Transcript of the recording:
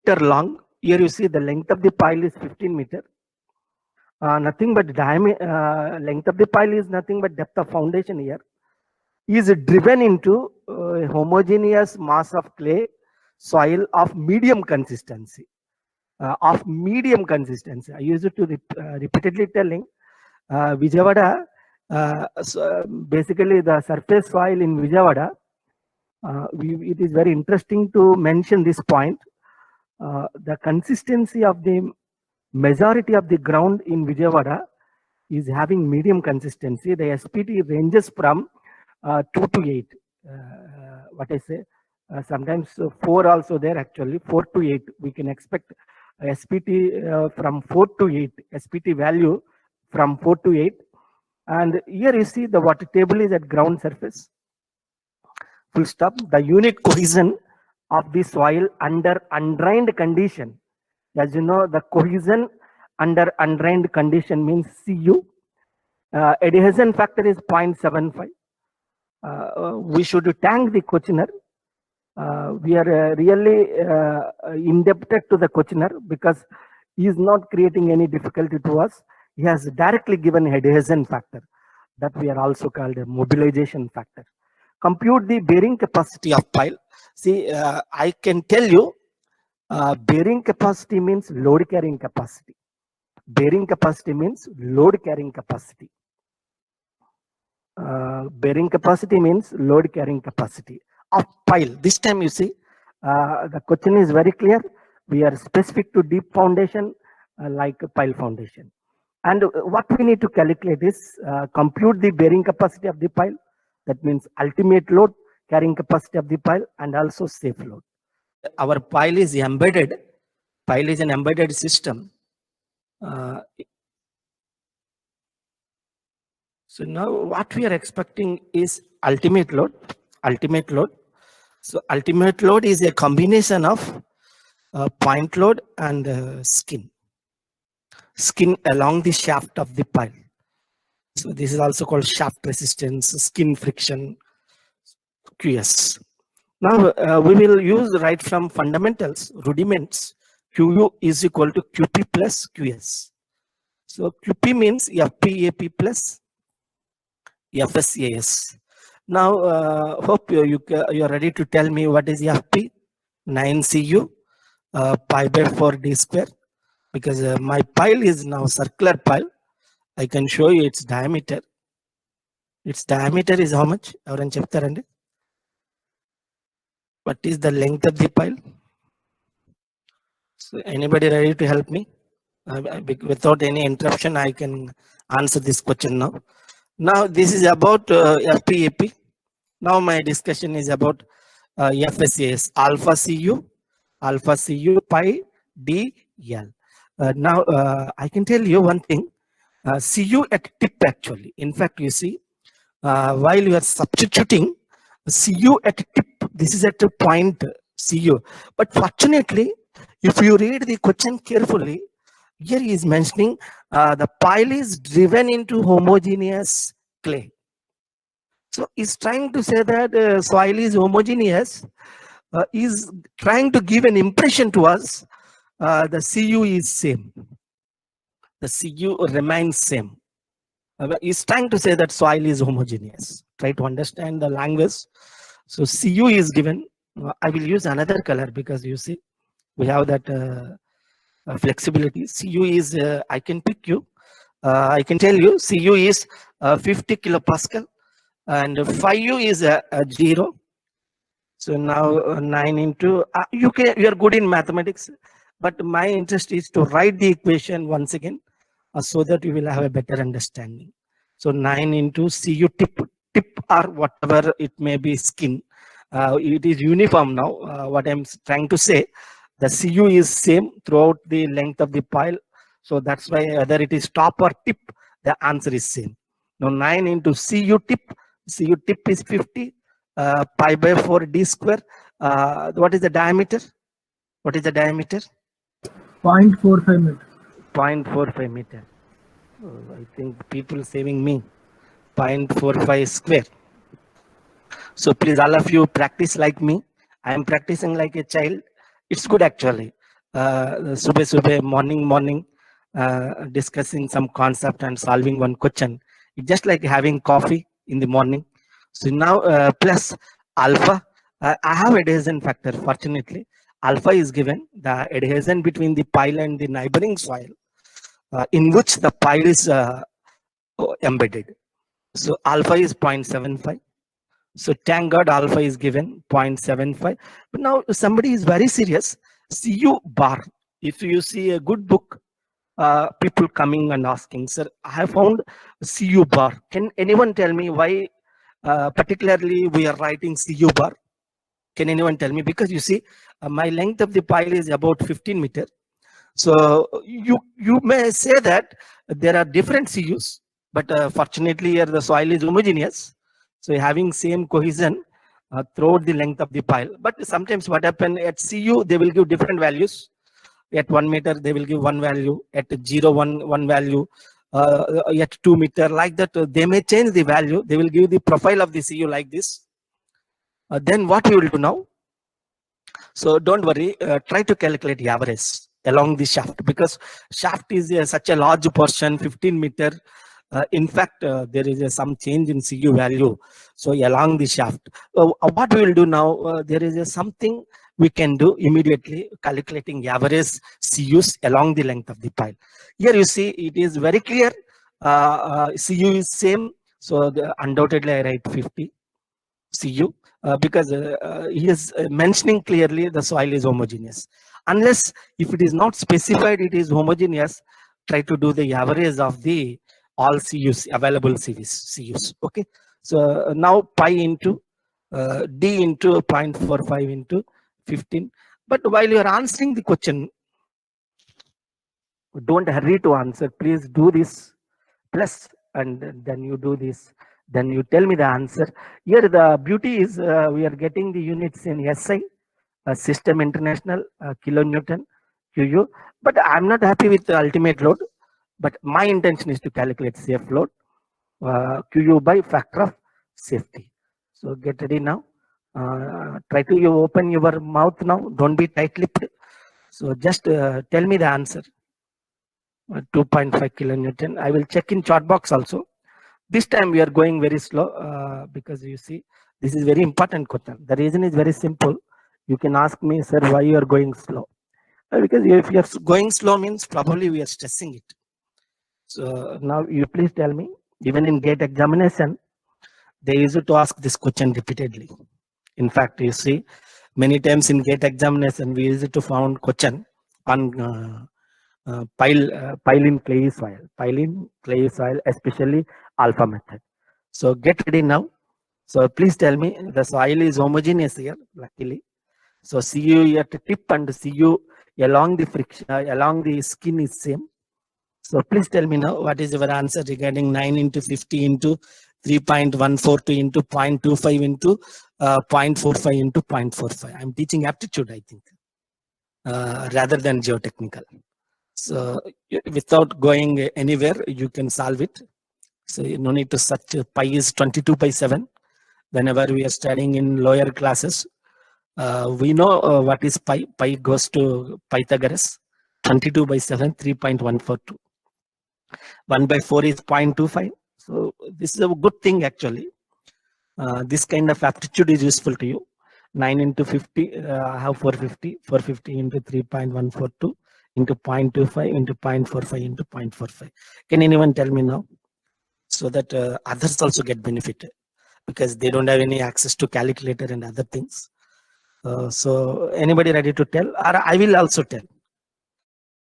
meter long. Here you see the length of the pile is 15 meter. Nothing but diameter, length of the pile is nothing but depth of foundation here. Is driven into a homogeneous mass of clay soil of medium consistency. I used to repeatedly telling Vijayawada, basically the surface soil in Vijayawada, it is very interesting to mention this point. The consistency of the majority of the ground in Vijayawada is having medium consistency. The SPT ranges from 2 to 8. What I say, sometimes 4 also there actually, 4 to 8. We can expect SPT from 4 to 8, SPT value from 4 to 8. And here you see the water table is at ground surface. Full stop. The unit cohesion of the soil under undrained condition. As you know, the cohesion under undrained condition means Cu. Adhesion factor is 0.75. We should thank the questioner. We are really indebted to the questioner because he is not creating any difficulty to us. He has directly given adhesion factor that we are also called a mobilization factor. Compute the bearing capacity of pile. See, I can tell you bearing capacity means load carrying capacity. Bearing capacity means load carrying capacity. Bearing capacity means load carrying capacity of pile. This time you see the question is very clear. We are specific to deep foundation like a pile foundation. And what we need to calculate is compute the bearing capacity of the pile. That means ultimate load carrying capacity of the pile and also safe load. Our pile is embedded. Pile is an embedded system. So now what we are expecting is ultimate load. Ultimate load. So ultimate load is a combination of point load and skin along the shaft of the pile. So this is also called shaft resistance, skin friction, QS. Now we will use right from fundamentals, rudiments. QU is equal to QP plus QS. So QP means FPAP plus FSAS. Now hope you are ready to tell me what is FP. 9 Cu pi by 4 d square. Because my pile is now circular pile. I can show you its diameter. Its diameter is how much? What is the length of the pile? So anybody ready to help me? Without any interruption, I can answer this question now. Now this is about FPAP. Now my discussion is about FSAS, alpha Cu pi dl. Now I can tell you one thing. Cu at tip actually. In fact, you see, while you are substituting Cu at tip, this is at a point Cu. But fortunately, if you read the question carefully, here he is mentioning the pile is driven into homogeneous clay. So he's trying to say that soil is homogeneous. Is trying to give an impression to us the Cu is same. The Cu remains same. He's trying to say that soil is homogeneous. Try to understand the language. So Cu is given. I will use another color because you see we have that flexibility. Cu is I can pick you. I can tell you Cu is 50 kilopascal and 5U is 0. So now 9 into you are good in mathematics, but my interest is to write the equation once again so that you will have a better understanding. So 9 into Cu tip or whatever it may be skin. It is uniform now. What I'm trying to say, the Cu is same throughout the length of the pile. So that's why whether it is top or tip, the answer is same. Now 9 into Cu tip is 50. Pi by 4 d square. What is the diameter? What is the diameter? 0.45 meter. 0.45 meter. Oh, I think people saving me. 0.45 square. So please all of you practice like me. I am practicing like a child. It's good actually. morning, discussing some concept and solving one question. It's just like having coffee in the morning. So now plus alpha, I have adhesion factor. Fortunately, alpha is given the adhesion between the pile and the neighboring soil, in which the pile is embedded. So alpha is 0.75. So thank God alpha is given 0.75. But now somebody is very serious. CU bar. If you see a good book, people coming and asking, sir, I have found CU bar. Can anyone tell me why particularly we are writing CU bar? Can anyone tell me? Because you see, my length of the pile is about 15 meter. So you may say that there are different CUs, but fortunately here the soil is homogeneous. So having same cohesion throughout the length of the pile. But sometimes what happen at CU, they will give different values. At 1 meter, they will give one value. At 1 value. At 2 meter, like that, they may change the value. They will give the profile of the CU like this. Then what we will do now? So don't worry, try to calculate the average along the shaft, because shaft is such a large portion, 15 meter. In fact, there is some change in CU value. So along the shaft, what we will do now, there is something we can do immediately, calculating the average CUs along the length of the pile. Here you see it is very clear. CU is same. So undoubtedly I write 50 CU. Because he is mentioning clearly the soil is homogeneous. Unless if it is not specified it is homogeneous, try to do the average of the all CUs, available CUs. Okay. So now pi into D into 0.45 into 15. But while you are answering the question, don't hurry to answer. Please do this plus, and then you do this, then you tell me the answer. Here the beauty is we are getting the units in SI, system international, kilonewton, QU. But I'm not happy with the ultimate load. But my intention is to calculate safe load, QU by factor of safety. So get ready now. Try to you open your mouth now. Don't be tight-lipped. So just tell me the answer. 2.5 kilonewton. I will check in chat box also. This time we are going very slow because you see this is very important question. The reason is very simple. You can ask me, sir, why you are going slow? Because if you are going slow means probably we are stressing it. So now you please tell me. Even in GATE examination, they used to ask this question repeatedly. In fact, you see, many times in GATE examination we used to found question on pile in clay soil, especially alpha method. So get ready now. So please tell me the soil is homogeneous here, luckily. So CU at the tip and CU along the friction, along the skin is same. So please tell me now what is your answer regarding 9 into 50 into 3.142 into 0.25 into 0.45 into 0.45. I'm teaching aptitude, I think, rather than geotechnical. So without going anywhere, you can solve it. So you no need to search. Pi is 22 by 7. Whenever we are studying in lower classes, we know what is pi. Pi goes to Pythagoras. 22 by 7, 3.142. 1 by 4 is 0.25. So this is a good thing actually. This kind of aptitude is useful to you. 9 into 50, I have 450. 450 into 3.142 into 0.25 into 0.45 into 0.45. Can anyone tell me now? So that others also get benefited, because they don't have any access to calculator and other things. So anybody ready to tell? Or I will also tell.